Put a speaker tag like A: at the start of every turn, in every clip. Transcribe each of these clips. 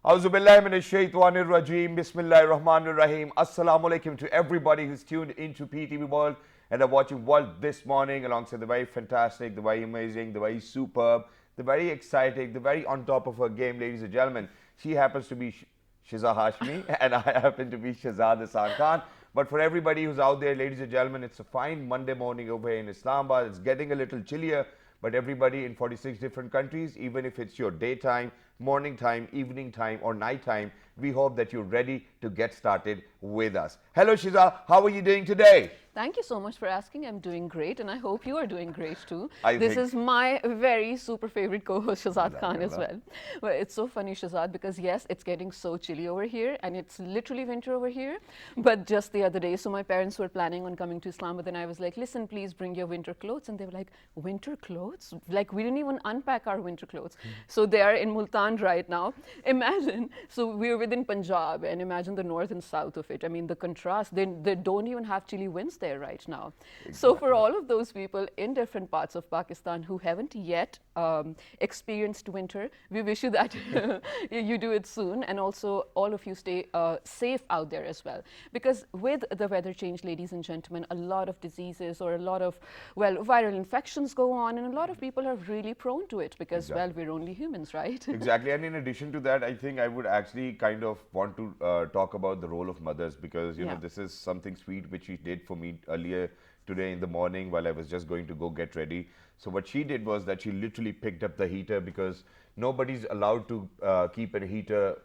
A: Auzubillahi minash shaitanir rajeem. Bismillahir Rahmanir Rahim. Assalamu alaikum to everybody who's tuned into PTV World and are watching World this morning alongside the very fantastic, the very amazing, the very superb, the very exciting, the very on top of her game, ladies and gentlemen. She happens to be Shiza Hashmi and I happen to be Shahzad Hasan Khan. But for everybody who's out there, ladies and gentlemen, it's a fine Monday morning over here in Islamabad. It's getting a little chillier, but everybody in 46 different countries, even if it's your daytime, morning time, evening time, or night time, we hope that you're ready to get started with us. Hello, Shiza. How are you doing today?
B: Thank you so much for asking. I'm doing great, and I hope you are doing great too.
A: I
B: This
A: think-
B: is my very super favorite co-host Shahzad Khan as
A: Alhamdulillah.
B: well. Well, it's so funny, Shahzad, because yes, it's getting so chilly over here, and it's literally winter over here. But just the other day, so my parents were planning on coming to Islamabad, and I was like, "Listen, please bring your winter clothes," and they were like, "Winter clothes? Like we didn't even unpack our winter clothes." So they are in Multan right now. Imagine. So we're within Punjab, and imagine the north and south of it. I mean, the contrast. They don't even have chilly winds there right now. So for all of those people in different parts of Pakistan who haven't yet experienced winter, we wish you that you do it soon, and also all of you stay safe out there as well. Because with the weather change, ladies and gentlemen, a lot of diseases or a lot of, well, viral infections go on, and a lot of people are really prone to it because, well, we're only humans, right?
A: Exactly, and in addition to that, I think I would actually kind of want to talk about the role of mothers because you know
B: Yeah.
A: this is something sweet which she did for me earlier today in the morning while I was just going to go get ready. So what she did was that she literally picked up the heater because nobody's allowed to keep a heater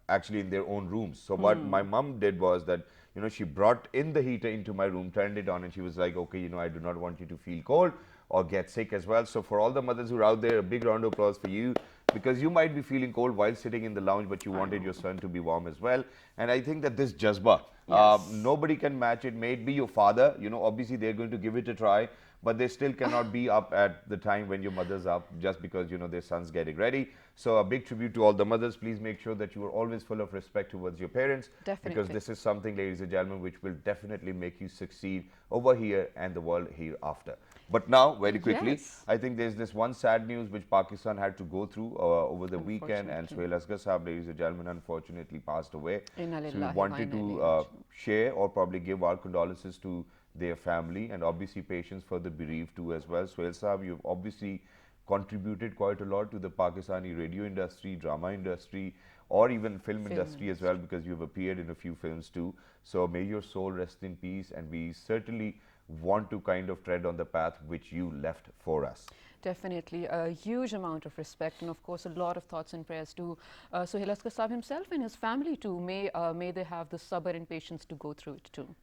A: actually in their own rooms. So what my mom did was that you know she brought in the heater into my room, turned it on, and she was like, okay, you know, I do not want you to feel cold or get sick as well. So for all the mothers who are out there, a big round of applause for you because you might be feeling cold while sitting in the lounge, but you wanted your son to be warm as well. And I think that this jazba,
B: Yes.
A: nobody can match it. May it be your father, you know, obviously they're going to give it a try, but they still cannot be up at the time when your mother's up just because, you know, their son's getting ready. So a big tribute to all the mothers. Please make sure that you are always full of respect towards your parents. Because
B: Definitely.
A: this is something, ladies and gentlemen, which will definitely make you succeed over here and the world hereafter. But now, very quickly,
B: Yes.
A: I think there's this one sad news which Pakistan had to go through over the weekend, and
B: Unfortunately.
A: Suhail Asghar Sahab, ladies and gentlemen, unfortunately passed away.
B: Inna
A: So we
B: lillahi wa
A: wanted
B: inna
A: to
B: ilayhi
A: share or probably give our condolences to their family and obviously patients for the bereaved too as well. Suhail Sahab, you've obviously contributed quite a lot to the Pakistani radio industry, drama industry, or even film industry as well because you've appeared in a few films too. So may your soul rest in peace, and we certainly want to kind of tread on the path which you left for us.
B: Definitely, a huge amount of respect, and of course, a lot of thoughts and prayers to Suhail Asghar Sahab himself and his family too. May they have the sabr and patience to go through it too.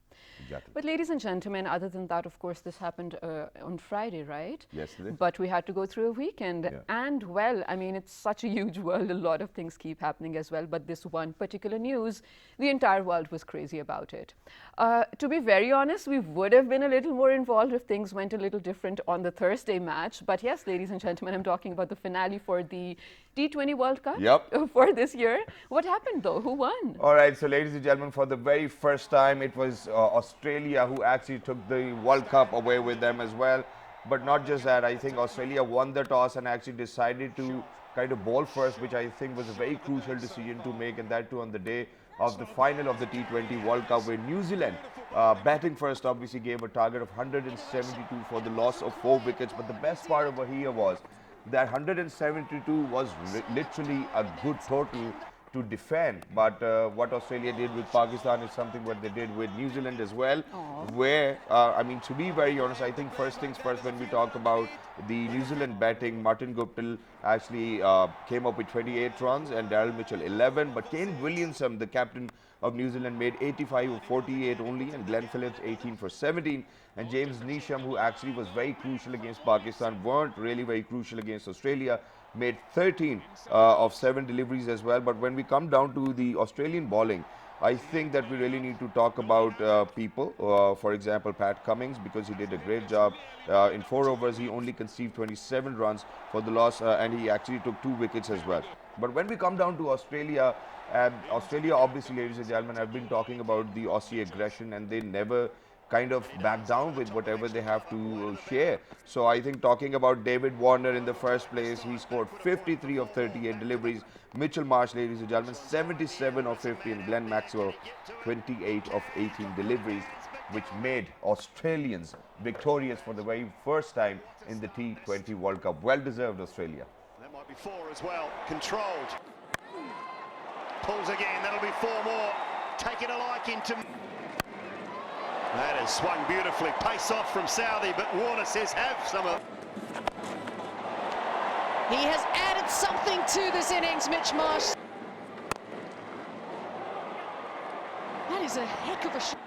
A: Exactly.
B: But ladies and gentlemen, other than that, of course, this happened on Friday, right?
A: Yesterday.
B: But we had to go through a weekend.
A: Yeah.
B: And well, I mean, it's such a huge world. A lot of things keep happening as well. But this one particular news, the entire world was crazy about it. To be very honest, we would have been a little more involved if things went a little different on the Thursday match. But yes, ladies and gentlemen, I'm talking about the finale for the T20 World Cup
A: Yep.
B: for this year. What happened though? Who won?
A: All right, so ladies and gentlemen, for the very first time, it was Australia who actually took the World Cup away with them as well. But not just that, I think Australia won the toss and actually decided to kind of bowl first, which I think was a very crucial decision to make, and that too on the day of the final of the T20 World Cup, where New Zealand, batting first, obviously gave a target of 172 for the loss of 4 wickets. But the best part over here was that 172 was literally a good total to defend. But what Australia did with Pakistan is something what they did with New Zealand as well. Where, I mean, to be very honest, I think first things first, when we talk about the New Zealand batting, Martin Guptill actually came up with 28 runs and Daryl Mitchell 11. But Kane Williamson, the captain of New Zealand, made 85 of 48 only, and Glenn Phillips 18 for 17. And James Neesham, who actually was very crucial against Pakistan, weren't really very crucial against Australia, made 13 of 7 deliveries as well. But when we come down to the Australian bowling, I think that we really need to talk about people. For example, Pat Cummins, because he did a great job. In 4 overs, he only conceded 27 runs for the loss, and he actually took 2 wickets as well. But when we come down to Australia, Australia obviously, ladies and gentlemen, have been talking about the Aussie aggression, and they never kind of back down with whatever they have to share. So I think talking about David Warner in the first place, he scored 53 of 38 deliveries. Mitchell Marsh, ladies and gentlemen, 77 of 50, and Glenn Maxwell, 28 of 18 deliveries, which made Australians victorious for the very first time in the T20 World Cup. Well deserved, Australia.
C: That might be 4 as well. Controlled. Pulls again. That'll be 4 more. Taking a liking to. That has swung beautifully. Pace off from Southey, but Warner says have some of.
D: He has added something to this innings, Mitch Marsh. That is a heck of a shot.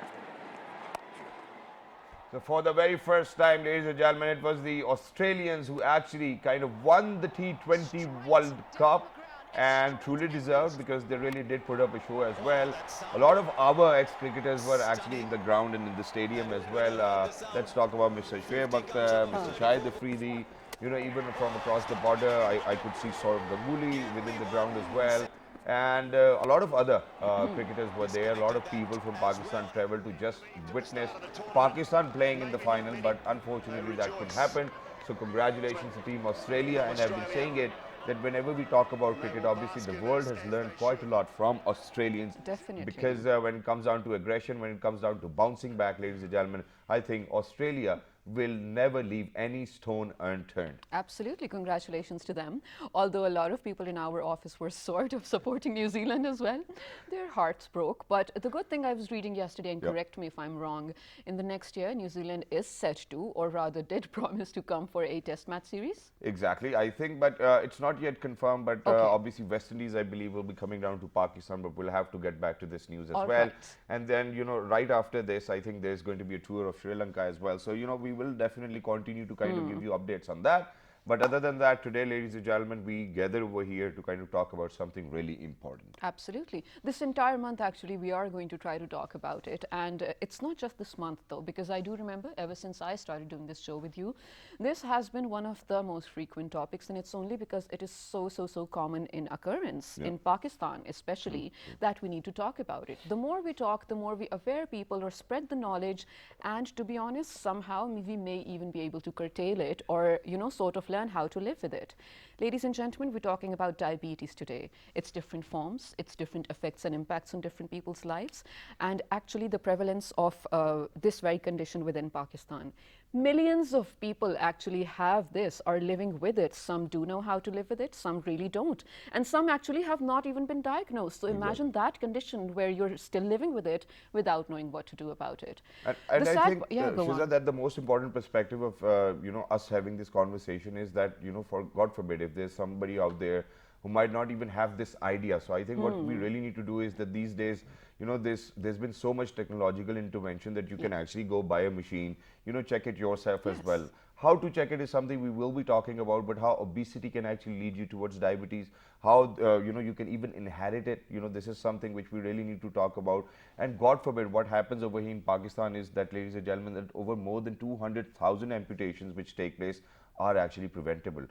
A: So for the very first time, ladies and gentlemen, it was the Australians who actually kind of won the T20 World Cup, and truly deserved, because they really did put up a show as well. A lot of our ex-cricketers were actually in the ground and in the stadium as well. Let's talk about Mr. Shoaib Akhtar, Mr. Shahid Afridi. You know, even from across the border, I could see Saurav Ganguly within the ground as well. And a lot of other cricketers were there. A lot of people from Pakistan traveled to just witness Pakistan playing in the final, but unfortunately that couldn't happen. So congratulations to Team Australia, and I've been saying it, that whenever we talk about cricket, obviously the world has learned quite a lot from Australians.
B: Definitely.
A: Because when it comes down to aggression, when it comes down to bouncing back, ladies and gentlemen, I think Australia will never leave any stone unturned.
B: Absolutely, congratulations to them. Although a lot of people in our office were sort of supporting New Zealand as well. Their hearts broke. But the good thing I was reading yesterday, and correct me if I'm wrong, in the next year, New Zealand is set to, or rather did promise to come for a test match series.
A: Exactly, I think, but it's not yet confirmed, but obviously West Indies, I believe, will be coming down to Pakistan, but we'll have to get back to this news as well.
B: Right.
A: And then, you know, right after this, I think there's going to be a tour of Sri Lanka as well. So, you know, we will definitely continue to kind of give you updates on that. But other than that, today, ladies and gentlemen, we gather over here to kind of talk about something really important.
B: Absolutely. This entire month, actually, we are going to try to talk about it. And it's not just this month, though, because I do remember ever since I started doing this show with you, this has been one of the most frequent topics. And it's only because it is so common in occurrence, in Pakistan especially, that we need to talk about it. The more we talk, the more we aware people or spread the knowledge. And to be honest, somehow we may even be able to curtail it, or, you know, sort of learn how to live with it. Ladies and gentlemen, we're talking about diabetes today. It's different forms, it's different effects and impacts on different people's lives, and actually the prevalence of this very condition within Pakistan. Millions of people actually have this, are living with it. Some do know how to live with it, some really don't. And some actually have not even been diagnosed. So imagine that condition where you're still living with it without knowing what to do about it.
A: And I think,
B: go
A: Shiza,
B: on.
A: that the most important perspective of, you know, us having this conversation is that, you know, for God forbid, if there's somebody out there who might not even have this idea. So I think what we really need to do is that these days, you know, there's been so much technological intervention that you can actually go buy a machine, you know, check it yourself as well. How to check it is something we will be talking about, but how obesity can actually lead you towards diabetes, how, you know, you can even inherit it. You know, this is something which we really need to talk about. And God forbid, what happens over here in Pakistan is that, ladies and gentlemen, that over more than 200,000 amputations which take place are actually preventable.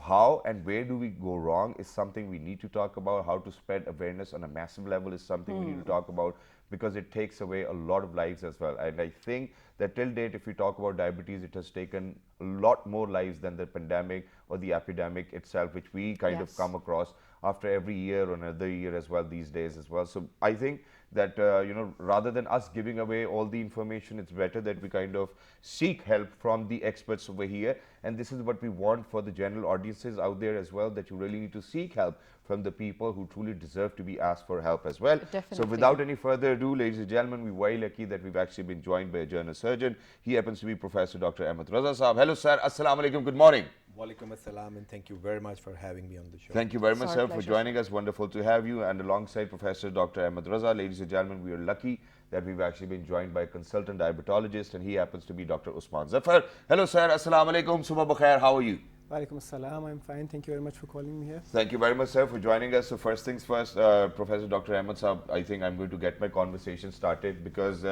A: How and where do we go wrong is something we need to talk about. How to spread awareness on a massive level is something we need to talk about, because it takes away a lot of lives as well. And I think that till date, if we talk about diabetes, it has taken a lot more lives than the pandemic or the epidemic itself, which we kind of come across after every year or another year as well these days as well. So I think that, you know, rather than us giving away all the information, it's better that we kind of seek help from the experts over here. And this is what we want for the general audiences out there as well, that you really need to seek help from the people who truly deserve to be asked for help as well.
B: Definitely.
A: So without any further ado, ladies and gentlemen, we're very lucky that we've actually been joined by a general surgeon. He happens to be Professor Dr. Ahmed Raza Saab. Hello, sir. Assalamu alaikum. Good morning.
E: Walaikum assalam, and thank you very much for having me on the show.
A: Thank you very much,
B: It's
A: sir,
B: our
A: for
B: pleasure,
A: joining us. Wonderful to have you. And alongside Professor Dr. Ahmed Raza, ladies and gentlemen, we are lucky that we've actually been joined by a consultant diabetologist, and he happens to be Dr. Usman Zafar. Hello, sir. Assalamu alaikum. Subha bakhair. How are you?
F: Walaikum assalam. I'm fine. Thank you very much for calling me here.
A: Thank you very much, sir, for joining us. So first things first, Professor Dr. Ahmed Saab, I think I'm going to get my conversation started, because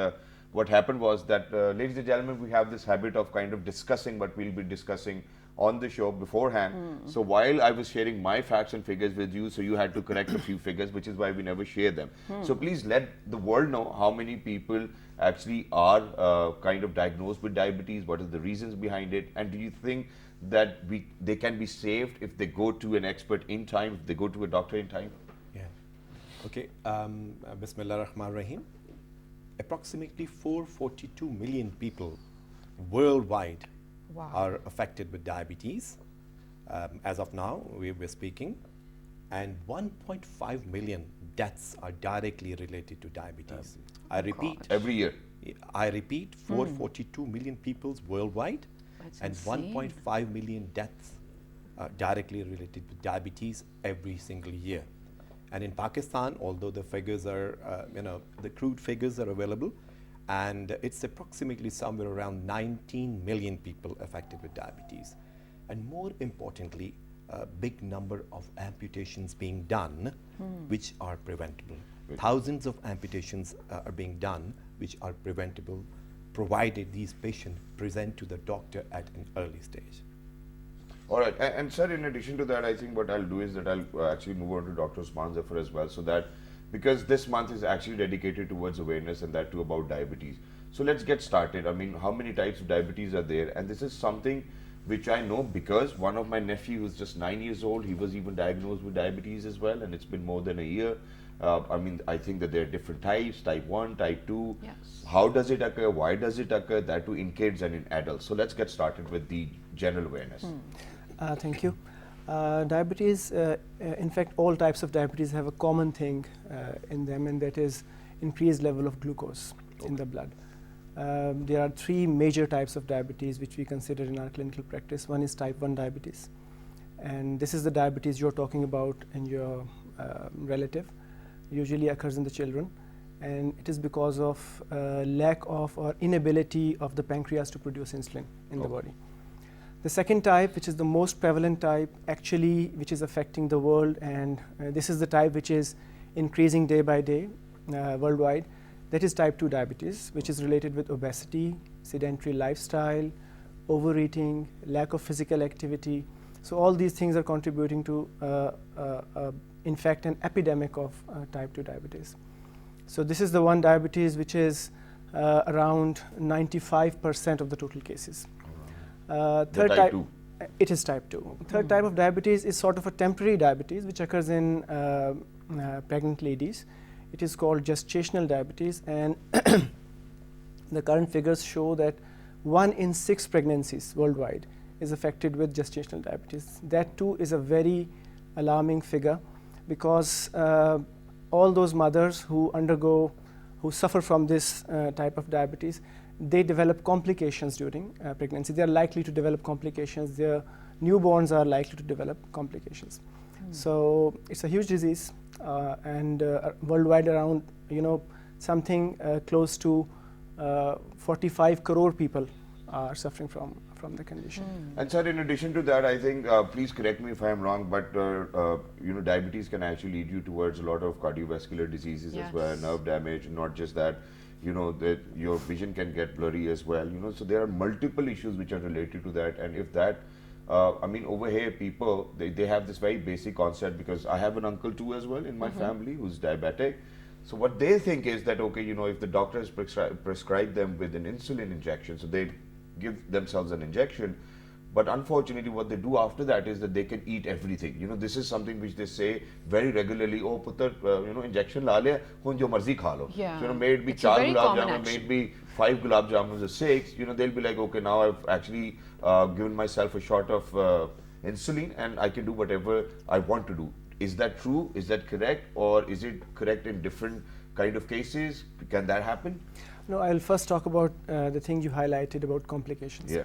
A: what happened was that, ladies and gentlemen, we have this habit of kind of discussing what we'll be discussing on the show beforehand. So while I was sharing my facts and figures with you, so you had to correct a few figures, which is why we never share them. So please let the world know how many people actually are kind of diagnosed with diabetes, what are the reasons behind it, and do you think that they can be saved if they go to an expert in time, if they go to a doctor in time?
E: Yeah. Okay. Bismillah ar-Rahman ar-Rahim. Approximately 442 million people worldwide are affected with diabetes. As of now, we're speaking, and 1.5 million deaths are directly related to diabetes. I repeat,
A: Every year.
E: I repeat, 442 million people worldwide,
B: That's
E: and
B: insane.
E: 1.5 million deaths are directly related with diabetes every single year. And in Pakistan, although the figures are, the crude figures are available, and it's approximately somewhere around 19 million people affected with diabetes. And more importantly, a big number of amputations being done, which are preventable. Thousands of amputations are being done, which are preventable, provided these patients present to the doctor at an early stage.
A: All right, and sir, in addition to that, I think what I'll do is that I'll actually move on to Dr. Usman Zafar as well, so that because this month is actually dedicated towards awareness and that too about diabetes. So let's get started. I mean, how many types of diabetes are there? And this is something which I know because one of my nephew who's just 9 years old, he was even diagnosed with diabetes as well, and it's been more than a year. I mean, I think that there are different types, type 1, type 2.
B: Yes.
A: How does it occur? Why does it occur? That too in kids and in adults. So let's get started with the general awareness.
F: Thank you. Diabetes, in fact, all types of diabetes have a common thing in them, and that is increased level of glucose in the blood. There are three major types of diabetes which we consider in our clinical practice. One is type 1 diabetes, and this is the diabetes you're talking about in your relative. Usually occurs in the children, and it is because of lack of or inability of the pancreas to produce insulin in the body. The second type, which is the most prevalent type, actually, which is affecting the world, and this is the type which is increasing day by day worldwide, that is type 2 diabetes, which is related with obesity, sedentary lifestyle, overeating, lack of physical activity. So all these things are contributing to, in fact, an epidemic of type 2 diabetes. So this is the one diabetes which is around 95% of the total cases. Third
A: type 2.
F: It is type 2. Third type of diabetes is sort of a temporary diabetes which occurs in pregnant ladies. It is called gestational diabetes, and the current figures show that 1 in 6 pregnancies worldwide is affected with gestational diabetes. That too is a very alarming figure, because all those mothers who suffer from this type of diabetes, they develop complications during pregnancy. They are likely to develop complications. Their newborns are likely to develop complications. So it's a huge disease, and worldwide around, something close to 45 crore people are suffering from the condition.
A: And sir, in addition to that, I think, please correct me if I am wrong, but diabetes can actually lead you towards a lot of cardiovascular diseases as well, nerve damage, and not just that, that your vision can get blurry as well. So there are multiple issues which are related to that, and if that, I mean, over here, people, they have this very basic concept, because I have an uncle too as well in my family who's diabetic. So what they think is that, okay, if the doctor has prescribed them with an insulin injection, so they give themselves an injection, but unfortunately what they do after that is that they can eat everything. This is something which they say very regularly, oh putter, injection la liya, hun jo marzi kha lo.
B: Yeah.
A: So, may it be
B: It's a
A: 4
B: very
A: gulab
B: common
A: jamun, may
B: action.
A: it be 5 gulab jamuns or 6, they'll be like, okay, now I've actually given myself a shot of insulin and I can do whatever I want to do. Is that true? Is that correct? Or is it correct in different kind of cases? Can that happen?
F: No, I'll first talk about the thing you highlighted about complications.
A: Yeah.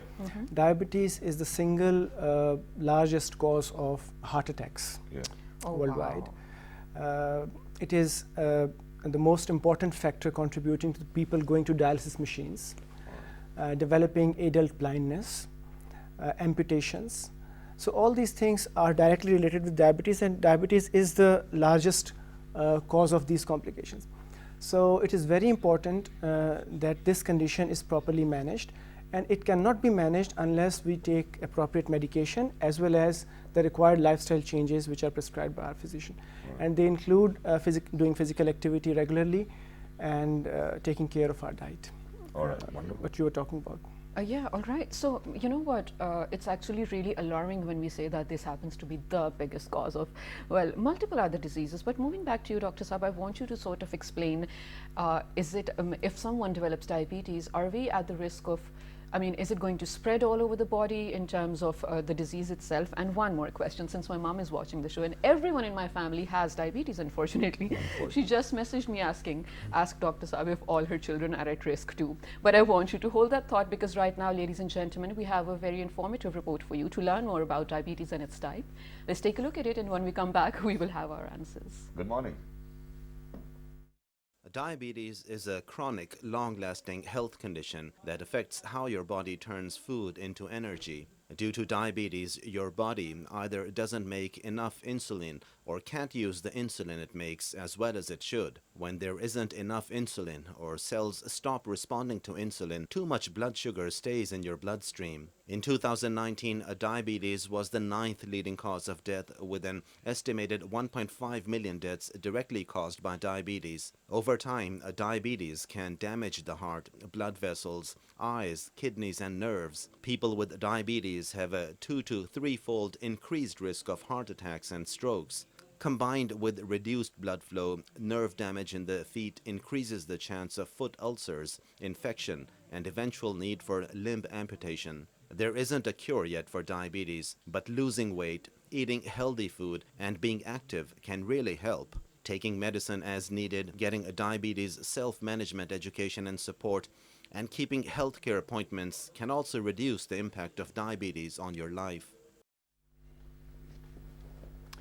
F: Diabetes is the single largest cause of heart attacks
A: Yeah.
F: worldwide. It is the most important factor contributing to the people going to dialysis machines, developing adult blindness, amputations. So all these things are directly related with diabetes, and diabetes is the largest cause of these complications. So it is very important that this condition is properly managed, and it cannot be managed unless we take appropriate medication as well as the required lifestyle changes which are prescribed by our physician. And they include doing physical activity regularly and taking care of our diet.
A: All right, wonderful.
F: What you were talking about.
B: Yeah, all right. So, you know what? It's actually really alarming when we say that this happens to be the biggest cause of, well, multiple other diseases. But moving back to you, Dr. Saab, I want you to sort of explain, is it, if someone develops diabetes, are we at the risk of, I mean, is it going to spread all over the body in terms of the disease itself? And one more question, since my mom is watching the show, and everyone in my family has diabetes, unfortunately. She just messaged me asking, ask Dr. Saab if all her children are at risk too. But I want you to hold that thought, because right now, ladies and gentlemen, we have a very informative report for you to learn more about diabetes and its type. Let's take a look at it, and when we come back, we will have our answers.
A: Good morning.
G: Diabetes is a chronic, long-lasting health condition that affects how your body turns food into energy. Due to diabetes, your body either doesn't make enough insulin or can't use the insulin it makes as well as it should. When there isn't enough insulin or cells stop responding to insulin, too much blood sugar stays in your bloodstream. In 2019, diabetes was the 9th leading cause of death, with an estimated 1.5 million deaths directly caused by diabetes. Over time, diabetes can damage the heart, blood vessels, eyes, kidneys, and nerves. People with diabetes have a 2 to 3-fold increased risk of heart attacks and strokes. Combined with reduced blood flow, nerve damage in the feet increases the chance of foot ulcers, infection, and eventual need for limb amputation. There isn't a cure yet for diabetes, but losing weight, eating healthy food, and being active can really help. Taking medicine as needed, getting a diabetes self-management education and support, and keeping healthcare appointments can also reduce the impact of diabetes on your life.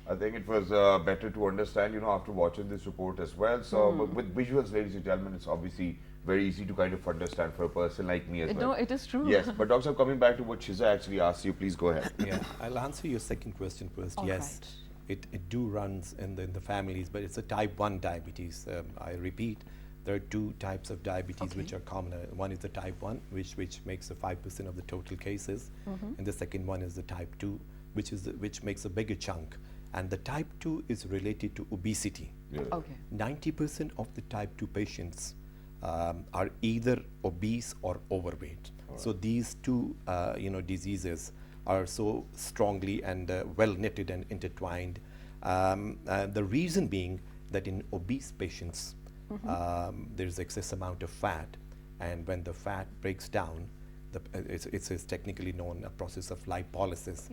A: I think it was better to understand, after watching this report as well. So, but with visuals, ladies and gentlemen, it's obviously very easy to kind of understand for a person like me as well.
B: No, it is true.
A: Yes, but Doctor, coming back to what Shiza actually asked you, please go ahead.
E: Yeah, I'll answer your second question first.
B: All
E: yes,
B: right.
E: it do runs in the families, but it's a type 1 diabetes. I repeat, there are 2 types of diabetes which are common. One is the type 1, which makes the 5% of the total cases, and the second one is the type 2, which makes a bigger chunk. And the type 2 is related to obesity.
A: Yeah.
B: Okay.
E: 90% of the type 2 patients are either obese or overweight. So these two diseases are so strongly and well knitted and intertwined. The reason being that in obese patients, there's excess amount of fat, and when the fat breaks down, it's technically known a process of lipolysis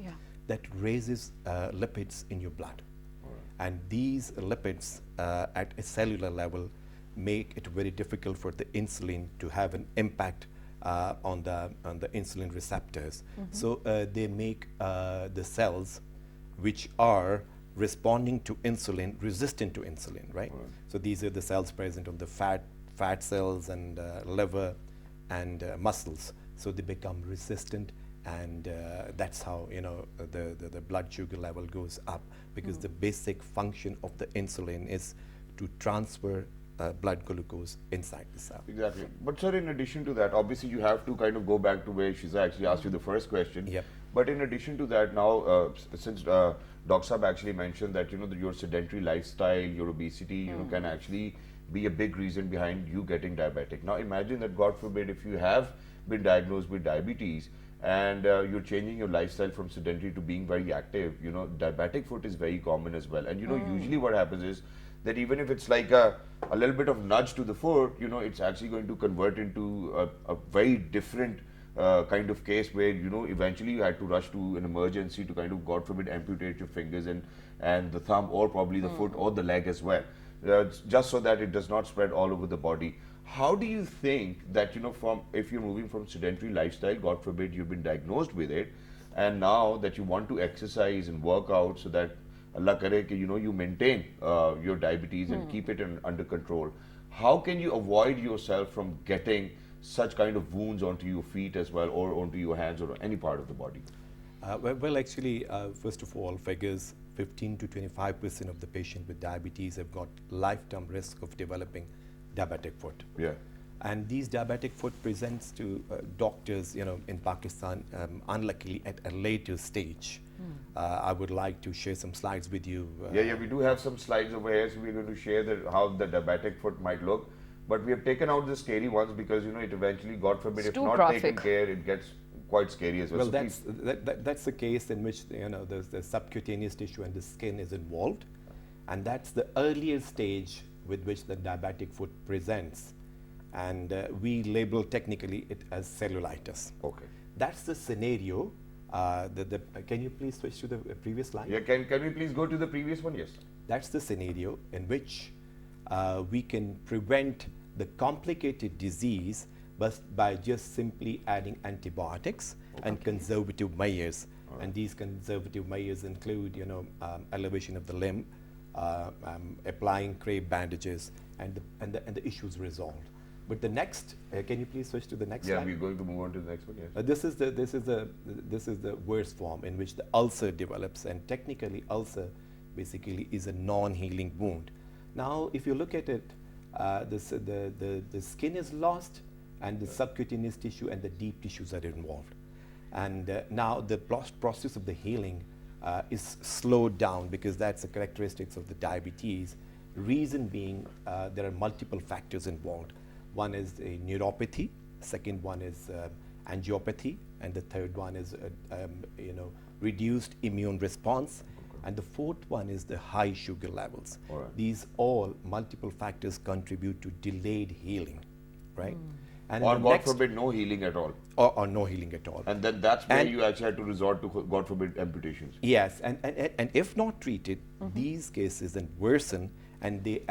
E: that raises lipids in your blood. And these lipids at a cellular level make it very difficult for the insulin to have an impact on the insulin receptors. So they make the cells which are responding to insulin resistant to insulin, right? So these are the cells present on the fat cells and liver and muscles. So they become resistant, and that's how the blood sugar level goes up, because the basic function of the insulin is to transfer blood glucose inside the cell.
A: Exactly. But sir, in addition to that, obviously you have to kind of go back to where Shiza actually asked you the first question.
E: Yep.
A: But in addition to that, now since Dr. Saab actually mentioned that your sedentary lifestyle, your obesity, can actually be a big reason behind you getting diabetic. Now imagine that, God forbid, if you have been diagnosed with diabetes and you're changing your lifestyle from sedentary to being very active, diabetic foot is very common as well. And usually what happens is that even if it's like a little bit of nudge to the foot, it's actually going to convert into a very different kind of case where, eventually you had to rush to an emergency to kind of, God forbid, amputate your fingers and the thumb, or probably the foot or the leg as well, just so that it does not spread all over the body. How do you think that, if you're moving from sedentary lifestyle, God forbid you've been diagnosed with it, and now that you want to exercise and work out so that Allah kare ki, you maintain your diabetes and keep it under control, how can you avoid yourself from getting such kind of wounds onto your feet as well, or onto your hands, or any part of the body?
E: Well, actually, first of all, figures 15 to 25% of the patients with diabetes have got lifetime risk of developing diabetic foot.
A: Yeah.
E: And these diabetic foot presents to doctors, in Pakistan, unluckily at a later stage. I would like to share some slides with you.
A: Yeah, we do have some slides over here, so we're going to share how the diabetic foot might look. But we have taken out the scary ones because, it eventually, God forbid,
B: It's
A: if
B: too
A: not
B: graphic.
A: taken care, it gets quite scary as well.
E: Well,
A: So
E: that's the case in which there's the subcutaneous tissue and the skin is involved, and that's the earlier stage with which the diabetic foot presents, and we label technically it as cellulitis.
A: Okay.
E: That's the scenario. Can you please switch to the previous slide?
A: Yeah, can we please go to the previous one? Yes.
E: That's the scenario in which we can prevent the complicated disease but by just simply adding antibiotics and conservative measures. And these conservative measures include, elevation of the limb, applying crepe bandages, and the issue is resolved. But the next, can you please switch to the next
A: Yeah,
E: slide?
A: we're going to move on to the next one. Yes.
E: This is the worst form in which the ulcer develops, and technically ulcer basically is a non-healing wound. Now, if you look at it, the skin is lost, and the subcutaneous tissue and the deep tissues are involved. And now the process of the healing is slowed down because that's the characteristics of the diabetes. Reason being, there are multiple factors involved. One is a neuropathy, second one is angiopathy, and the third one is reduced immune response, and the fourth one is the high sugar levels.
A: All right.
E: These all multiple factors contribute to delayed healing, right? And
A: Or
E: in the
A: God
E: next-
A: forbid, no healing at all.
E: or no healing at all.
A: And then that's where
E: And-
A: you actually had to resort to, God forbid, amputations.
E: Yes, and if not treated, these cases then worsen and they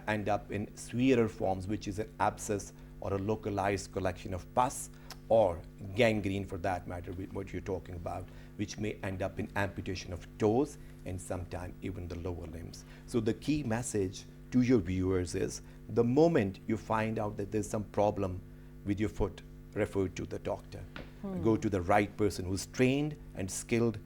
E: end up in severer forms, which is an abscess or a localized collection of pus or gangrene for that matter, what you're talking about, which may end up in amputation of toes and sometimes even the lower limbs. So the key message to your viewers is the moment you find out that there's some problem with your foot, refer to the doctor. Go to the right person who's trained and skilled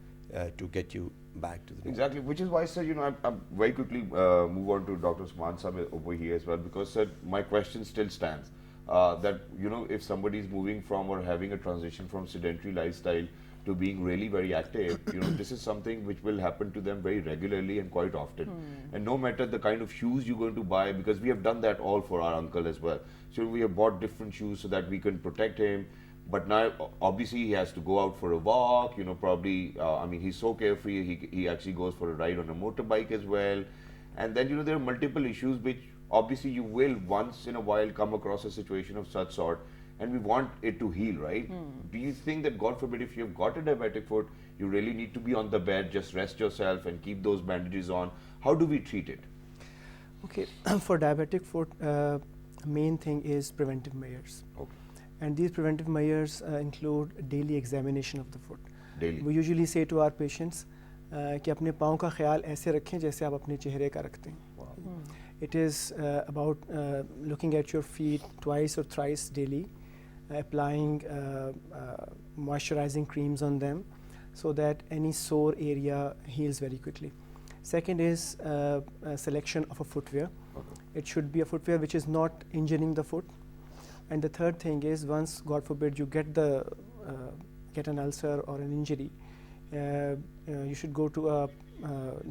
E: to get you back to the normal.
A: Exactly, which is why, sir, I'm very quickly move on to Dr. Usman Sahib over here as well, because, sir, my question still stands. That, if somebody is moving from or having a transition from sedentary lifestyle to being really very active, this is something which will happen to them very regularly and quite often. And no matter the kind of shoes you're going to buy, because we have done that all for our uncle as well. So we have bought different shoes so that we can protect him. But now, obviously, he has to go out for a walk, probably, he's so carefree, he actually goes for a ride on a motorbike as well. And then, there are multiple issues which, obviously, you will once in a while come across a situation of such sort, and we want it to heal, right? Do you think that, God forbid, if you've got a diabetic foot, you really need to be on the bed, just rest yourself and keep those bandages on? How do we treat it?
F: Okay, for diabetic foot, main thing is preventive measures.
A: Okay.
F: And these preventive measures include daily examination of the foot.
A: Daily.
F: We usually say to our patients कि अपने पाँव का ख्याल ऐसे रखें जैसे आप अपने चेहरे का रखते हैं. It is about looking at your feet twice or thrice daily, applying moisturizing creams on them so that any sore area heals very quickly. Second is selection of a footwear. It should be a footwear which is not injuring the foot. And the third thing is, once, God forbid, you get an ulcer or an injury, you should go to a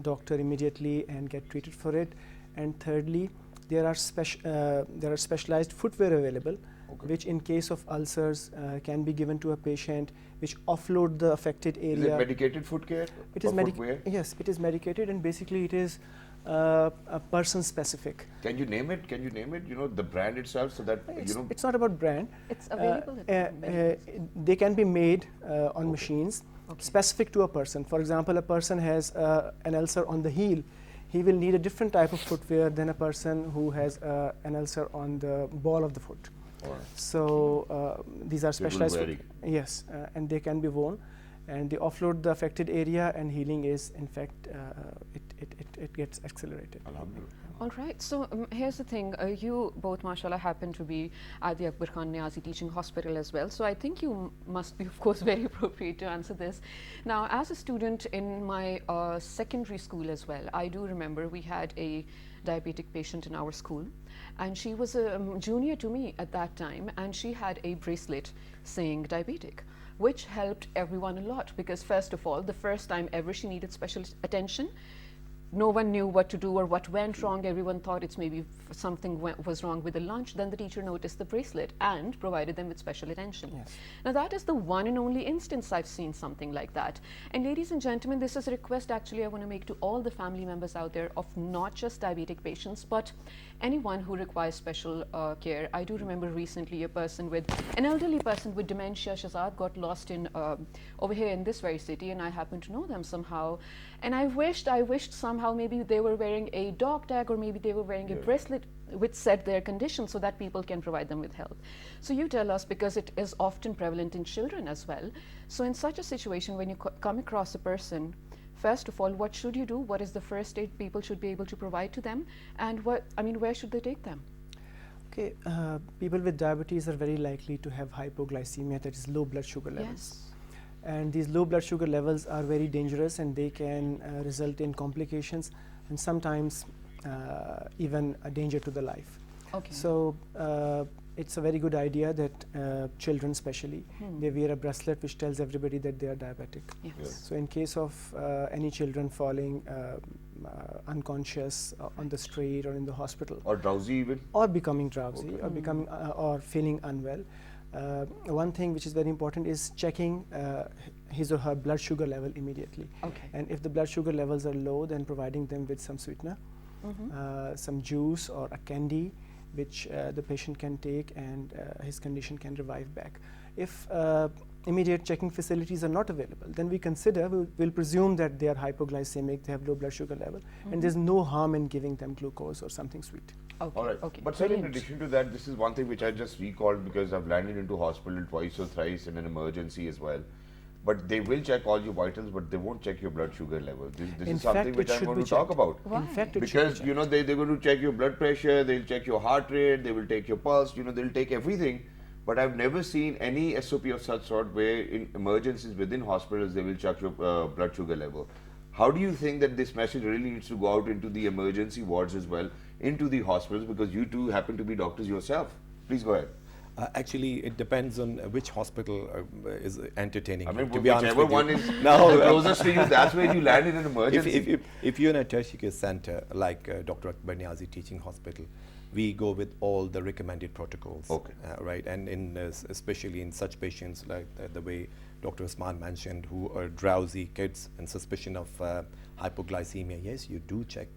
F: doctor immediately and get treated for it. And thirdly, there are specialized footwear available, which in case of ulcers can be given to a patient, which offload the affected area.
A: Is it medicated foot care?
F: It is
A: footwear?
F: Yes, it is medicated, and basically it is a person specific.
A: Can you name it? The brand itself, so that
F: It's not about brand.
B: It's available at many
F: They can be made on machines specific to a person. For example, a person has an ulcer on the heel. He will need a different type of footwear than a person who has an ulcer on the ball of the foot. So these are specialized. Yes, and they can be worn, and they offload the affected area, and healing is, in fact, it gets accelerated.
A: Alhamdulillah.
B: All right, so here's the thing. You both, mashallah, happen to be at the Akbar Khan Niazi Teaching Hospital as well. So I think you must be, of course, very appropriate to answer this. Now, as a student in my secondary school as well, I do remember we had a diabetic patient in our school, and she was a junior to me at that time, and she had a bracelet saying diabetic, which helped everyone a lot, because first of all, the first time ever she needed special attention, no one knew what to do or what went wrong. Everyone thought it's maybe something was wrong with the lunch. Then the teacher noticed the bracelet and provided them with special attention.
F: Yes.
B: Now that is the one and only instance I've seen something like that. And ladies and gentlemen, this is a request actually I want to make to all the family members out there of not just diabetic patients, but anyone who requires special care. I do remember recently an elderly person with dementia, Shazad, got lost in over here in this very city, and I happened to know them somehow. And I wished somehow maybe they were wearing a dog tag, or maybe they were wearing a bracelet which said their condition, so that people can provide them with help. So you tell us, because it is often prevalent in children as well. So in such a situation, when you come across a person, first of all, what should you do? What is the first aid people should be able to provide to them? And where should they take them?
F: Okay, people with diabetes are very likely to have hypoglycemia, that is low blood sugar levels.
B: Yes.
F: And these low blood sugar levels are very dangerous, and they can result in complications and sometimes even a danger to the life.
B: Okay.
F: So it's a very good idea that children especially, they wear a bracelet which tells everybody that they are diabetic.
B: Yes.
F: So in case of any children falling unconscious on the street or in the hospital,
A: Or drowsy even?
F: or becoming drowsy, or becoming or feeling unwell, one thing which is very important is checking his or her blood sugar level immediately.
B: Okay.
F: And if the blood sugar levels are low, then providing them with some sweetener, some juice or a candy which the patient can take, and his condition can revive back. If immediate checking facilities are not available, then we'll presume that they are hypoglycemic, they have low blood sugar level, and there's no harm in giving them glucose or something sweet.
B: Okay.
A: All right.
B: Okay.
A: But sir, in
B: Brilliant.
A: addition to that, this is one thing which I just recalled, because I've landed into hospital twice or thrice in an emergency as well. But they will check all your vitals, but they won't check your blood sugar level. This
F: In
A: is something
F: fact,
A: which
F: it
A: I'm
F: should
A: going
F: be
A: to talk
F: checked.
A: about.
B: Why?
F: In fact, it should be
A: Because,
F: checked.
A: you know, they're going to check your blood pressure, they'll check your heart rate, they will take your pulse, you know, they'll take everything. But I've never seen any SOP of such sort where in emergencies within hospitals, they will check your blood sugar level. How do you think that this message really needs to go out into the emergency wards as well, into the hospitals, because you two happen to be doctors yourself? Please go ahead.
E: Actually, it depends on which hospital is entertaining
A: I
E: you,
A: mean,
E: to be honest
A: whichever
E: with you.
A: one is
E: No,
A: the closest to you, that's where you land in an emergency.
E: If you're in a tertiary center like Dr. Akbar Niazi Teaching Hospital, we go with all the recommended protocols.
A: Okay.
E: Right, and especially in such patients like the way Dr. Usman mentioned, who are drowsy kids and suspicion of hypoglycemia, yes, you do check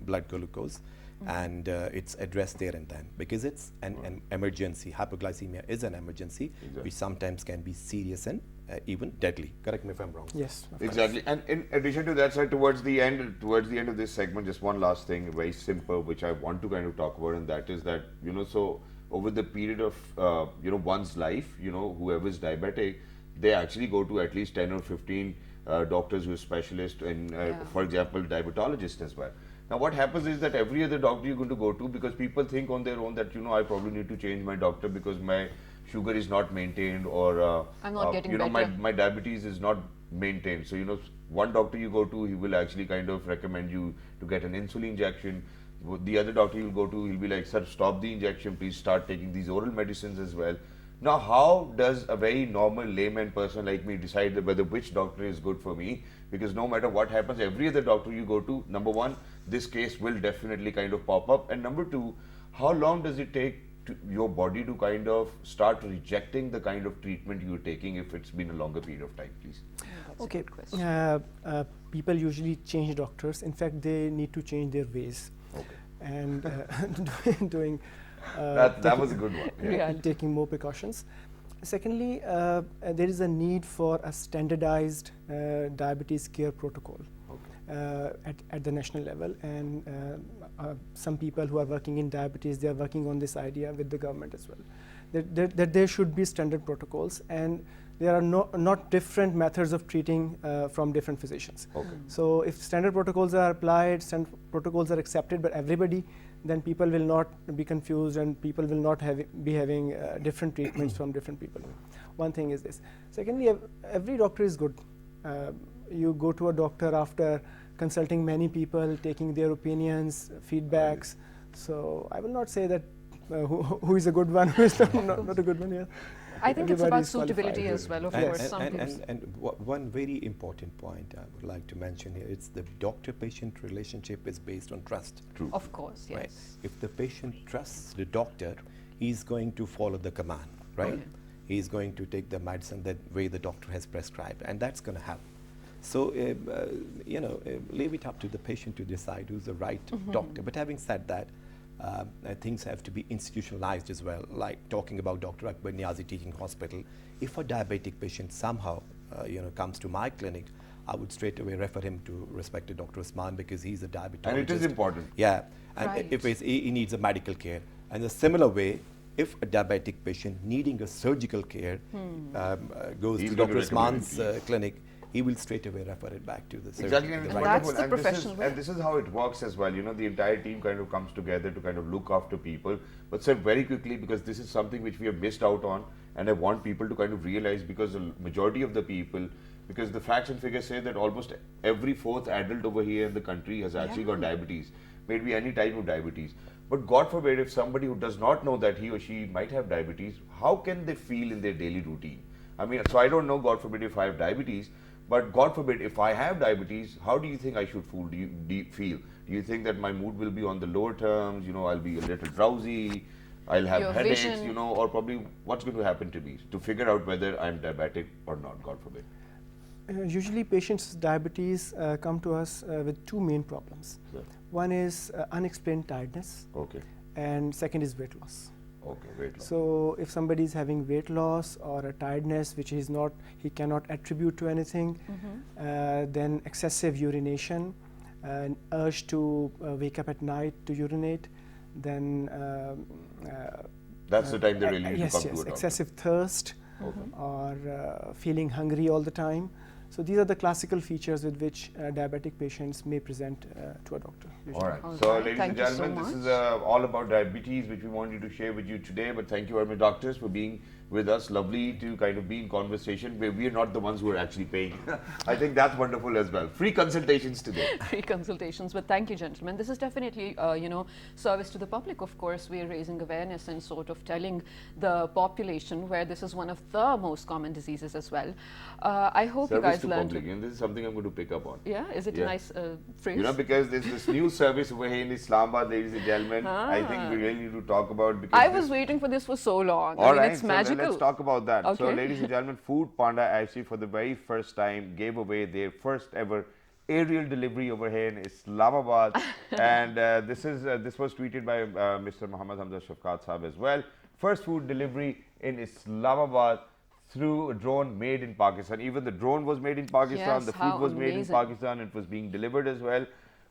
E: blood glucose. And it's addressed there and then, because it's an emergency. Hypoglycemia is an emergency, which sometimes can be serious and even deadly. Correct me if I'm wrong.
F: Yes. of course.
A: Exactly. And in addition to that, sir, towards the end of this segment, just one last thing, very simple, which I want to kind of talk about, and that is that, you know, so over the period of, you know, one's life, you know, whoever is diabetic, they actually go to at least 10 or 15 doctors who are specialists in, for example, diabetologists as well. Now, what happens is that every other doctor you're going to go to, because people think on their own that, you know, I probably need to change my doctor because my sugar is not maintained, or
B: I'm not getting
A: you know,
B: better.
A: my diabetes is not maintained. So, you know, one doctor you go to, he will actually kind of recommend you to get an insulin injection. The other doctor you'll go to, he'll be like, sir, stop the injection, please start taking these oral medicines as well. Now, how does a very normal layman person like me decide whether which doctor is good for me? Because no matter what happens, every other doctor you go to, number one, this case will definitely kind of pop up. And number two, how long does it take your body to kind of start rejecting the kind of treatment you're taking if it's been a longer period of time, please?
B: That's
F: Okay.
B: a good question.
F: People usually change doctors. In fact, they need to change their ways.
A: Okay.
F: And doing
A: That was a good one. Yeah.
F: taking more precautions. Secondly, there is a need for a standardized diabetes care protocol at the national level, and some people who are working in diabetes, they are working on this idea with the government as well, that there should be standard protocols, and there are not different methods of treating from different physicians.
A: Okay.
F: So if standard protocols are applied, standard protocols are accepted by everybody, then people will not be confused, and people will not be having different treatments from different people. One thing is this. Secondly, every doctor is good. You go to a doctor after consulting many people, taking their opinions, feedbacks. So I will not say that who is a good one, who is not a good one. Yeah.
B: I think it's
F: Everybody
B: about
F: is qualified.
B: suitability as well, of course. Some things.
E: One very important point I would like to mention here, it's the doctor-patient relationship is based on trust.
A: True.
B: Of course, yes.
E: Right? If the patient trusts the doctor, he's going to follow the command, right?
B: Okay.
E: He's going to take the medicine that way the doctor has prescribed, and that's going to help. So, leave it up to the patient to decide who's the right doctor. But having said that, things have to be institutionalized as well, like talking about Dr. Akbar Niazi Teaching Hospital. If a diabetic patient somehow, comes to my clinic, I would straight away refer him to respected Dr. Usman, because he's a diabetologist.
A: And it is important.
E: Yeah, and
B: Right.
E: if he needs a medical care. And a similar way, if a diabetic patient needing a surgical care goes
A: He's
E: to
A: going to
E: Dr.
A: recommend
E: Usman's
A: it,
E: clinic, he will straight away refer it back to the surgeon.
A: Exactly, and
E: the
A: it's
E: right
B: That's
A: wonderful.
B: the
A: And
B: professional way.
A: this is how it works as well. The entire team kind of comes together to kind of look after people. But sir, very quickly, because this is something which we have missed out on, and I want people to kind of realize, because the majority of the people, because the facts and figures say that almost every fourth adult over here in the country has actually got diabetes, maybe any type of diabetes. But God forbid, if somebody who does not know that he or she might have diabetes, how can they feel in their daily routine? I mean, so I don't know, God forbid, if I have diabetes, but God forbid, if I have diabetes, how do you think I should feel? Do you think that my mood will be on the lower terms? I'll be a little drowsy, I'll have
B: Your
A: headaches,
B: vision.
A: or probably what's going to happen to me to figure out whether I'm diabetic or not, God forbid.
F: Usually patients with diabetes come to us with two main problems.
A: Sure.
F: One is unexplained tiredness,
A: Okay.
F: and second is weight loss.
A: Okay, wait.
F: So if somebody is having weight loss or a tiredness which he cannot attribute to anything, then excessive urination, an urge to wake up at night to urinate, then
A: That's the time they really need
F: yes,
A: to come
F: yes,
A: to a doctor.
F: excessive thirst, or feeling hungry all the time. So these are the classical features with which diabetic patients may present to a doctor. usually.
A: All right.
B: All
A: So,
B: right.
A: ladies
B: Thank
A: and
B: you so
A: gentlemen, this
B: much.
A: is all about diabetes, which we wanted to share with you today. But thank you very much, doctors, for being with us. Lovely to kind of be in conversation where we are not the ones who are actually paying. I think that's wonderful as well. Free consultations today.
B: Free consultations. But thank you, gentlemen. This is definitely, service to the public. Of course, we are raising awareness and sort of telling the population where this is one of the most common diseases as well. I hope you
A: Service
B: guys
A: to
B: learned.
A: public. And this is something I'm going to pick up on.
B: Yeah, is it
A: Yeah.
B: a nice phrase?
A: Because there's this new service over here in Islamabad, ladies and gentlemen. I think we really need to talk about, because
B: I was waiting for this for so long.
A: All
B: I mean,
A: right,
B: it's
A: so
B: magical.
A: let's talk about that. So,
B: Okay.
A: ladies and gentlemen, Food Panda actually for the very first time gave away their first ever aerial delivery over here in Islamabad, and this was tweeted by Mr. Muhammad Hamza Shafqat Saab as well. First food delivery in Islamabad through a drone made in Pakistan. Even the drone was made in Pakistan.
B: Yes,
A: The food
B: how
A: was made in
B: amazing.
A: Pakistan. It was being delivered as well.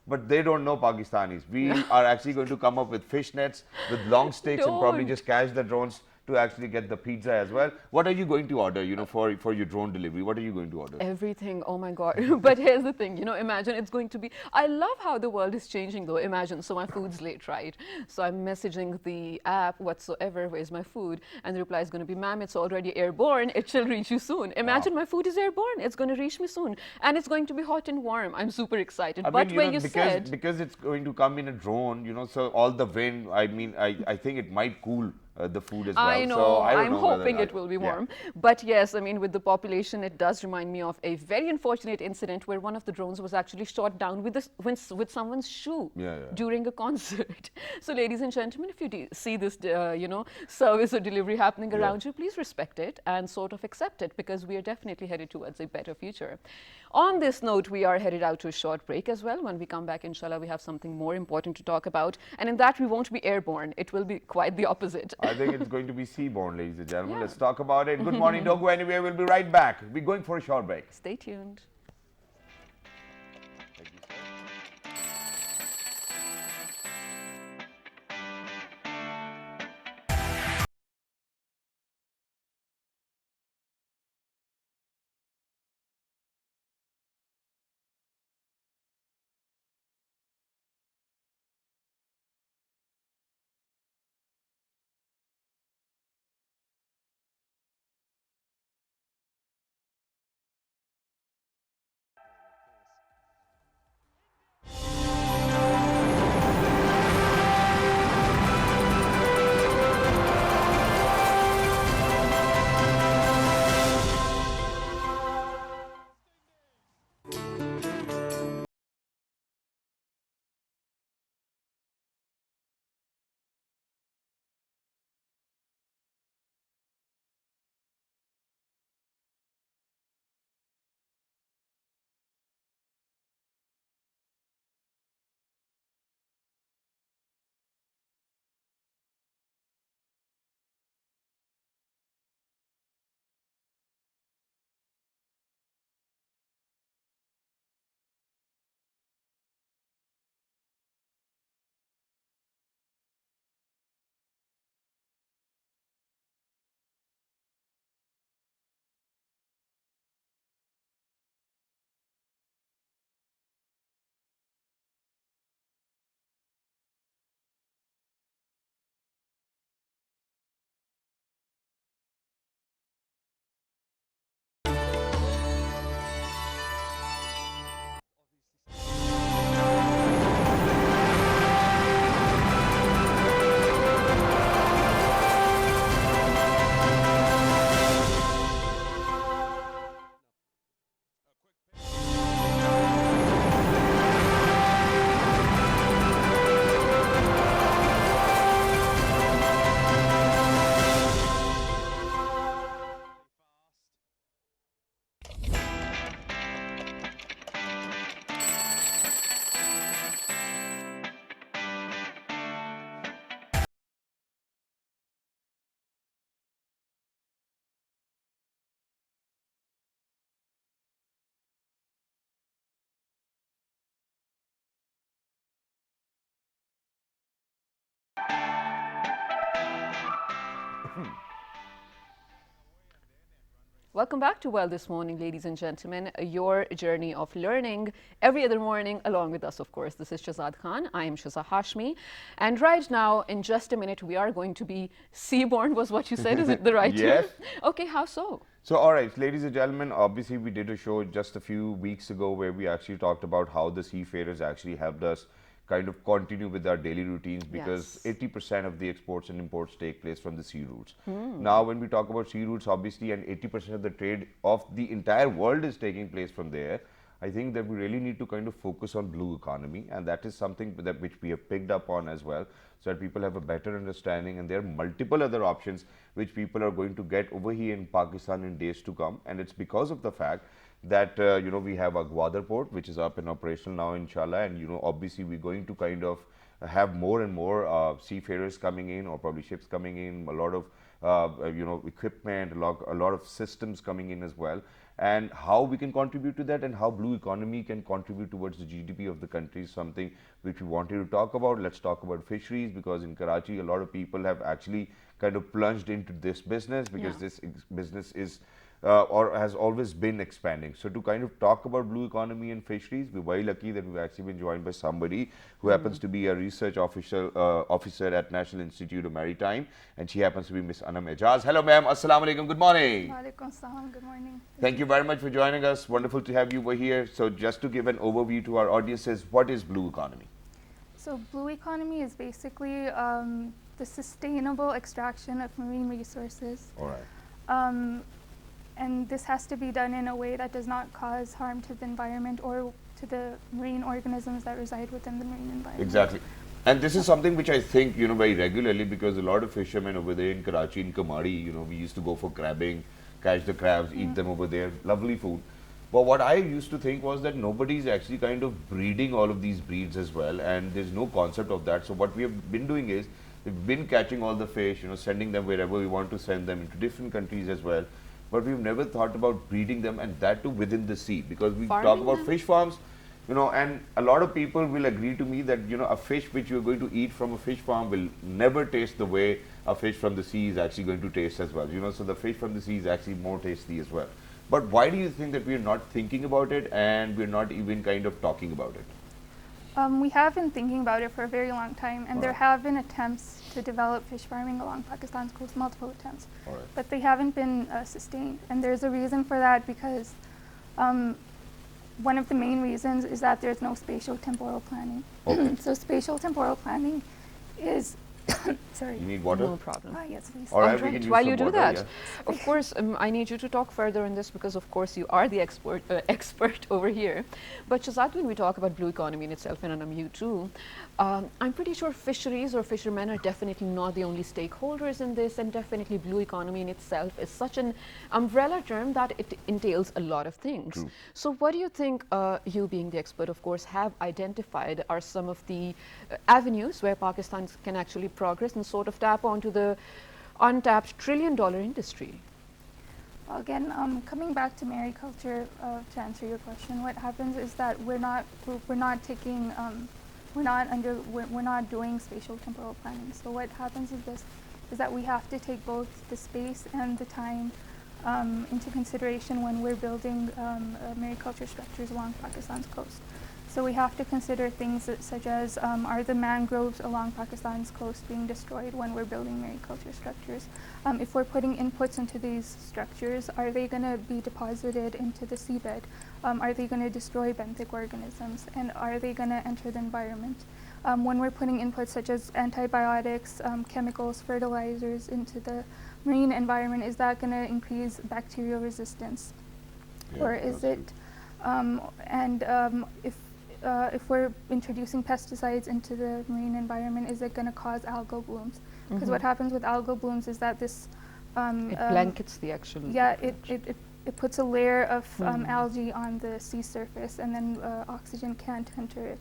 A: But they don't know Pakistanis. We are actually going to come up with fish nets, with long sticks, and probably
B: Don't.
A: just catch the drones to actually get the pizza as well. What are you going to order, for your drone delivery? What are you going to order?
B: Everything, oh my God. But here's the thing, imagine it's going to be, I love how the world is changing though. Imagine, so my food's late, right? So I'm messaging the app whatsoever, where's my food? And the reply is going to be, ma'am, it's already airborne. It shall reach you soon. Imagine my food is airborne. It's going to reach me soon. And it's going to be hot and warm. I'm super excited.
A: I
B: But
A: mean,
B: when you
A: because,
B: said,
A: because it's going to come in a drone, so all the wind, I think it might cool the food as well.
B: I know,
A: So I don't
B: I'm
A: know whether
B: hoping it will be warm. But yes, I mean, with the population, it does remind me of a very unfortunate incident where one of the drones was actually shot down with someone's shoe during a concert. So, ladies and gentlemen, if you see this, service or delivery happening around you, please respect it and sort of accept it, because we are definitely headed towards a better future. On this note, we are headed out to a short break as well. When we come back, inshallah, we have something more important to talk about. And in that, we won't be airborne. It will be quite the opposite.
A: I think it's going to be seaborne, ladies and gentlemen.
B: Yeah.
A: Let's talk about it. Good morning, don't go anywhere. We'll be right back. We're going for a short break.
B: Stay tuned. Welcome back to Well This Morning, ladies and gentlemen, your journey of learning every other morning along with us, of course. This is Shazad Khan. I am Shaza Hashmi. And right now, in just a minute, we are going to be seaborne, was what you said. Is it the right
A: Yes.
B: term? Okay, how so?
A: So, all right, ladies and gentlemen, obviously we did a show just a few weeks ago where we actually talked about how the seafarers actually helped us kind of continue with our daily routines, because
B: Yes.
A: 80% of the exports and imports take place from the sea routes. Now, when we talk about sea routes, obviously, and 80% of the trade of the entire world is taking place from there, I think that we really need to kind of focus on blue economy, and that is something that which we have picked up on as well, so that people have a better understanding. And there are multiple other options which people are going to get over here in Pakistan in days to come, and it's because of the fact that we have a Gwadar port which is up and operational now, inshallah, and obviously we're going to kind of have more and more seafarers coming in, or probably ships coming in, a lot of equipment, a lot of systems coming in as well, and how we can contribute to that and how blue economy can contribute towards the GDP of the country is something which we wanted to talk about. Let's talk about fisheries, because in Karachi a lot of people have actually kind of plunged into this business, because
B: Yeah.
A: this business is or has always been expanding. So to kind of talk about blue economy and fisheries, we're very lucky that we've actually been joined by somebody who happens to be a research officer at National Institute of Maritime, and she happens to be Miss Anam Ejaz. Hello ma'am, assalamu alaikum, good morning.
H: Walaikum salam, good morning.
A: Thank you very much for joining us. Wonderful to have you over here. So just to give an overview to our audiences, what is blue economy?
H: So blue economy is basically the sustainable extraction of marine resources.
A: All right.
H: And this has to be done in a way that does not cause harm to the environment or to the marine organisms that reside within the marine environment.
A: Exactly. And this is something which I think, very regularly, because a lot of fishermen over there in Karachi, in Kamadi, we used to go for crabbing, catch the crabs, eat them over there, lovely food. But what I used to think was that nobody's actually kind of breeding all of these breeds as well, and there's no concept of that. So what we have been doing is, we've been catching all the fish, sending them wherever we want to send them, into different countries as well. But we've never thought about breeding them, and that too within the sea, because we talk
B: Farming
A: about
B: them?
A: fish farms, and a lot of people will agree to me that, a fish which you're going to eat from a fish farm will never taste the way a fish from the sea is actually going to taste as well. So the fish from the sea is actually more tasty as well. But why do you think that we're not thinking about it, and we're not even kind of talking about it?
H: We have been thinking about it for a very long time, and there
A: Right.
H: have been attempts to develop fish farming along Pakistan's coast, multiple attempts,
A: All right.
H: but they haven't been sustained. And there's a reason for that, because one of the main reasons is that there's no spatial temporal planning.
A: Okay.
H: So spatial temporal planning is, sorry.
A: You need water?
B: No problem.
H: Yes, please.
A: All right,
B: All
A: we can
B: right,
A: use
B: while
A: some
B: you do
A: water,
B: that,
A: yeah.
B: of course, I need you to talk further on this, because of course you are the expert over here. But Shazad, when we talk about blue economy in itself, and Anam, you too, I'm pretty sure fisheries or fishermen are definitely not the only stakeholders in this, and definitely blue economy in itself is such an umbrella term that it entails a lot of things.
A: True.
B: So what do you think, you being the expert, of course, have identified are some of the avenues where Pakistan can actually progress and sort of tap onto the untapped trillion-dollar industry?
H: Well, again, coming back to mariculture, to answer your question, what happens is that we're not doing spatial temporal planning. So what happens is that we have to take both the space and the time into consideration when we're building mariculture structures along Pakistan's coast. So we have to consider things such as, are the mangroves along Pakistan's coast being destroyed when we're building mariculture structures? If we're putting inputs into these structures, are they going to be deposited into the seabed? Are they going to destroy benthic organisms? And are they going to enter the environment? When we're putting inputs such as antibiotics, chemicals, fertilizers into the marine environment, is that going to increase bacterial resistance?
A: Yeah,
H: Or is it, if we're introducing pesticides into the marine environment, is it going to cause algal blooms? Because what happens with algal blooms is that this
B: It blankets the actual.
H: yeah, it puts a layer of algae on the sea surface, and then oxygen can't enter it.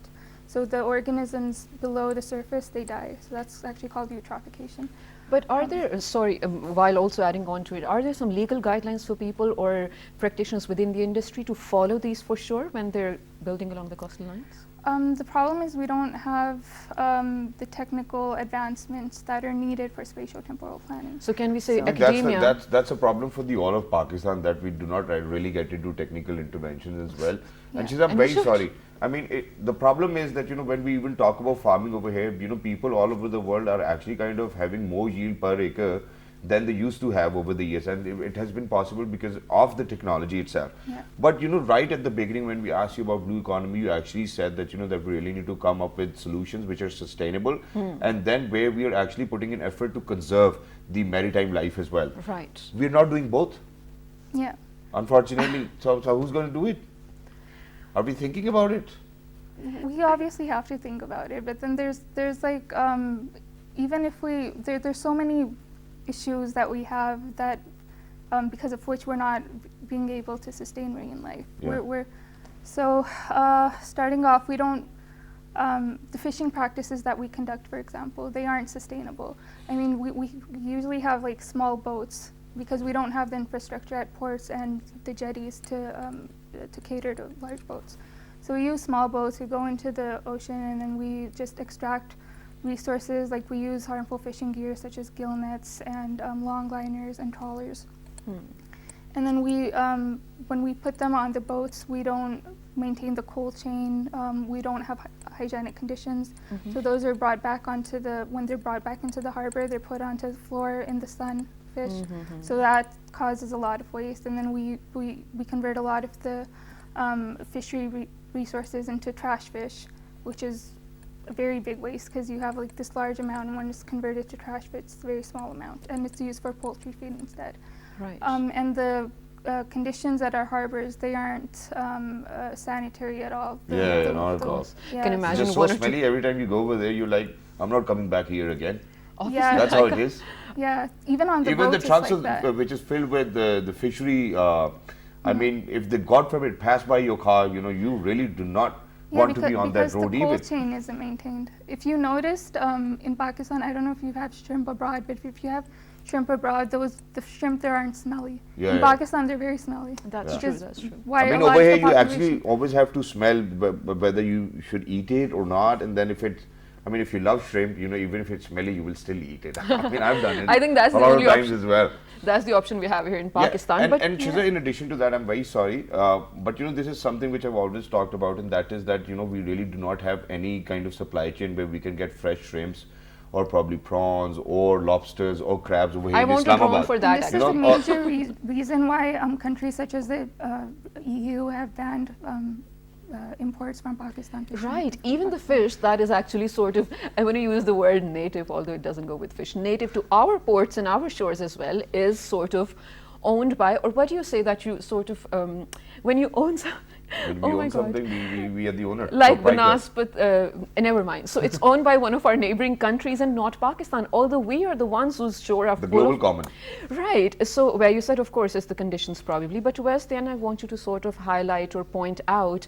H: So the organisms below the surface, they die. So that's actually called eutrophication.
B: But are there, sorry, while also adding on to it, are there some legal guidelines for people or practitioners within the industry to follow these for sure when they're building along the coastal lines?
H: The problem is we don't have the technical advancements that are needed for spatial temporal planning.
B: So can we say
A: I think
B: academia?
A: that's a problem for the all of Pakistan, that we do not really get into technical interventions as well. And she's, I'm
B: And we
A: very
B: should.
A: sorry. I mean, the problem is that, you know, when we even talk about farming over here, you know, people all over the world are actually kind of having more yield per acre than they used to have over the years, and it has been possible because of the technology itself.
H: Yeah.
A: But you know, right at the beginning when we asked you about blue economy, you actually said that, you know, that we really need to come up with solutions which are sustainable, and then where we are actually putting in effort to conserve the maritime life as well.
B: Right.
A: We're not doing both,
H: Yeah.
A: unfortunately. So who's going to do it? Are we thinking about it?
H: We obviously have to think about it, but then there's like even if there's so many issues that we have that because of which we're not being able to sustain marine life.
A: Yeah.
H: We're so starting off, we don't the fishing practices that we conduct, for example, they aren't sustainable. I mean, we usually have like small boats because we don't have the infrastructure at ports and the jetties to cater to large boats. So we use small boats, we go into the ocean, and then we just extract resources. Like we use harmful fishing gear such as gill nets and long liners and trawlers. And then we, when we put them on the boats, we don't maintain the cold chain. We don't have hygienic conditions. So those are brought back onto when they're brought back into the harbor, they're put onto the floor in the sun, fish. So that causes a lot of waste. And then we convert a lot of the fishery resources into trash fish, which is a very big waste because you have like this large amount, and when it's converted to trash fish, it's a very small amount, and it's used for poultry feed instead.
B: Right.
H: And the conditions at our harbors, they aren't sanitary at all.
A: Not at all.
H: Yeah,
B: Can
H: so-
B: imagine
A: Just so
B: one or two-
A: smelly. Every time you go over there, you're like, I'm not coming back here again.
H: Yeah,
A: That's how it is.
H: yeah. Even on the
A: Even the
H: boats,
A: trucks
H: it's like that.
A: which is filled with the fishery, I mean, if they, God forbid, pass by your car, you know, you really do not want to be on that road
H: because the
A: either.
H: cold chain isn't maintained. If you noticed in Pakistan, I don't know if you've had shrimp abroad, but if you have shrimp abroad, the shrimp there aren't smelly.
A: Yeah,
H: in
A: yeah.
H: Pakistan, they're very smelly.
B: That's
H: which
B: true,
H: is
B: that's true.
H: Why
A: I mean,
H: a lot
A: over
H: of
A: here,
H: the
A: you actually
H: population-
A: always have to smell whether you should eat it or not, and then if it, I mean, if you love shrimp, you know, even if it's smelly, you will still eat it. I mean, I've done it.
B: I think that's
A: a
B: the
A: lot of
B: only
A: times
B: option.
A: as well.
B: That's the option we have here in Pakistan.
A: Yeah,
B: but
A: and Shiza, in addition to that, I'm very sorry, but you know, this is something which I've always talked about, and that is that, you know, we really do not have any kind of supply chain where we can get fresh shrimps or probably prawns or lobsters or crabs over here
B: I
A: in
B: want to
A: Islamabad.
B: drone for
H: And
B: that.
H: this is
B: actually.
H: the
A: know,
H: major reason why countries such as the EU have banned imports from Pakistan to shrimp.
B: Right, even the fish that is actually sort of, I want to use the word native, although it doesn't go with fish, native to our ports and our shores as well, is sort of owned by, or what do you say that you sort of, when you own some,
A: When
B: oh
A: we
B: my
A: own
B: God.
A: something, we are the owner.
B: Like
A: proprietor.
B: Banas, but never mind. So it's owned by one of our neighboring countries and not Pakistan, although we are the ones whose shore are
A: The
B: full
A: global
B: of-
A: common.
B: Right. So where you said, of course, is the conditions probably, but Wes, then I want you to sort of highlight or point out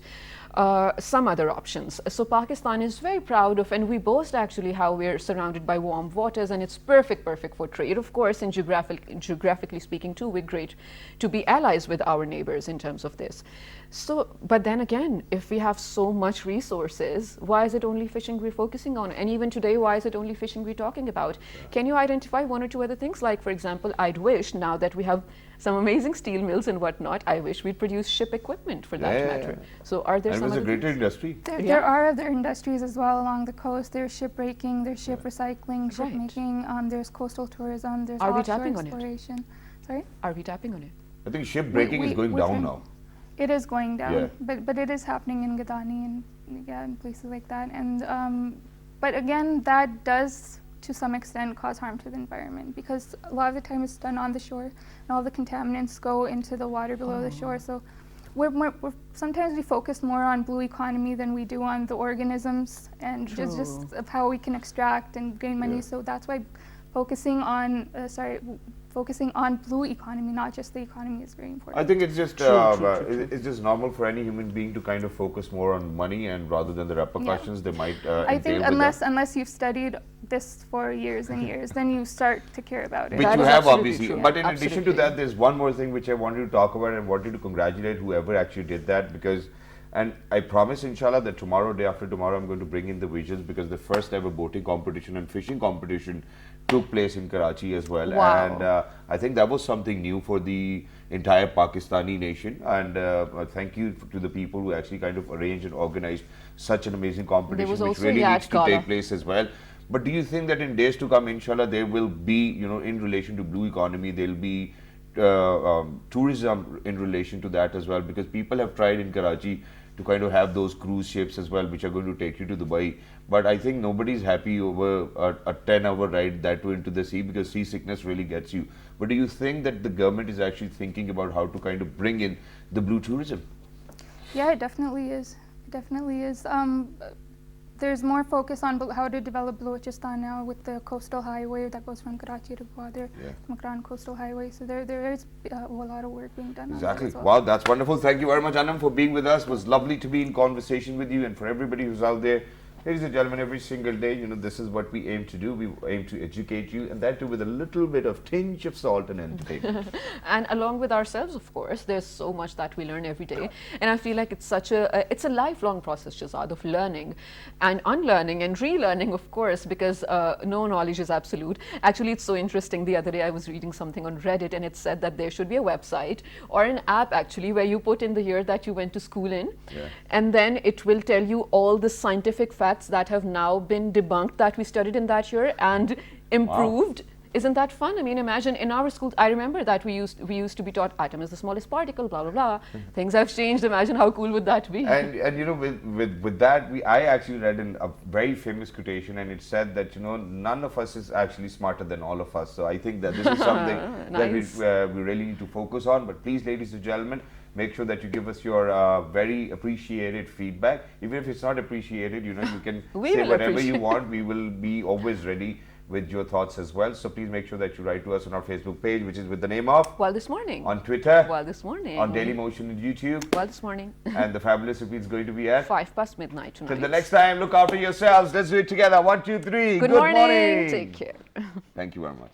B: some other options. So Pakistan is very proud of, and we boast actually how we're surrounded by warm waters, and it's perfect for trade. Of course, and geographically speaking too, we're great to be allies with our neighbors in terms of this. So, but then again, if we have so much resources, why is it only fishing we're focusing on? And even today, why is it only fishing we're talking about? Can you identify one or two other things? Like, for example, I'd wish now that we have some amazing steel mills and whatnot, I wish we'd produce ship equipment for that
A: Yeah, yeah,
B: matter.
A: yeah.
B: So are there
A: And it
B: some
A: was a
B: other
A: greater
B: things?
A: industry.
H: There
B: Yeah.
H: are other industries as well along the coast. There's shipbreaking, there's ship recycling, ship
B: Right.
H: making, there's coastal tourism, there's
B: Are we
H: offshore
B: tapping on it?
H: exploration. Sorry?
B: Are we tapping on it?
A: I think ship breaking is going
H: we're
A: down
H: trying-
A: now.
H: It is going down,
A: Yeah.
H: but it is happening in Gadani and and places like that. And but again, that does to some extent cause harm to the environment because a lot of the time it's done on the shore, and all the contaminants go into the water below the shore. So we're sometimes we focus more on blue economy than we do on the organisms and just of how we can extract and gain money.
A: Yeah.
H: So that's why focusing on focusing on blue economy, not just the economy, is very important.
A: I think it's just
B: True.
A: it's just normal for any human being to kind of focus more on money and rather than the repercussions they might
H: I
A: entail
H: think
A: with that.
H: unless you've studied this for years and years, then you start to care about it.
A: Which
B: That
A: you
B: is
A: have
B: absolutely
A: obviously.
B: true.
A: But in addition to
B: Absolutely.
A: that, there's one more thing which I wanted to talk about and wanted to congratulate whoever actually did that because And I promise, inshallah, that tomorrow, day after tomorrow, I'm going to bring in the visuals, because the first ever boating competition and fishing competition took place in Karachi as well.
B: Wow.
A: And I think that was something new for the entire Pakistani nation. And thank you to the people who actually kind of arranged and organized such an amazing competition,
B: was
A: which
B: also a
A: really
B: yacht
A: needs to
B: gala.
A: take place as well. But do you think that in days to come, inshallah, there will be, you know, in relation to blue economy, there'll be tourism in relation to that as well? Because people have tried in Karachi to kind of have those cruise ships as well, which are going to take you to Dubai. But I think nobody's happy over a 10-hour ride that way into the sea, because seasickness really gets you. But do you think that the government is actually thinking about how to kind of bring in the blue tourism?
H: Yeah, it definitely is. It definitely is. There's more focus on how to develop Balochistan now with the coastal highway that goes from Karachi to Gwadar, Makran Coastal Highway. So there is a lot of work being done.
A: Exactly.
H: On that as well.
A: Wow, that's wonderful. Thank you very much, Anam, for being with us. It was lovely to be in conversation with you. And for everybody who's out there, ladies and gentlemen, every single day, you know, this is what we aim to do. We aim to educate you, and that too with a little bit of tinge of salt and entertainment.
B: And along with ourselves, of course, there's so much that we learn every day. And I feel like it's such it's a lifelong process, Shazad, of learning and unlearning and relearning, of course, because no knowledge is absolute. Actually, it's so interesting. The other day I was reading something on Reddit, and it said that there should be a website or an app actually where you put in the year that you went to school in, and then it will tell you all the scientific facts that have now been debunked that we studied in that year and improved. Wow. Isn't that fun? I mean, imagine in our schools, I remember that we used to be taught atom is the smallest particle, blah, blah, blah. Things have changed. Imagine how cool would that be?
A: And you know, with that, I actually read in a very famous quotation, and it said that, you know, none of us is actually smarter than all of us. So I think that this is something
B: Nice.
A: that we really need to focus on. But please, ladies and gentlemen, make sure that you give us your very appreciated feedback. Even if it's not appreciated, you know, you can say whatever you want. We will be always ready with your thoughts as well. So please make sure that you write to us on our Facebook page, which is with the name of
B: Well This Morning.
A: On Twitter.
B: Well This Morning.
A: On Daily Motion and YouTube.
B: Well This Morning.
A: And the fabulous repeat is going to be at
B: midnight tonight.
A: Till the next time, look after yourselves. Let's do it together. 1, 2, 3.
B: Good morning. Take care.
A: Thank you very much.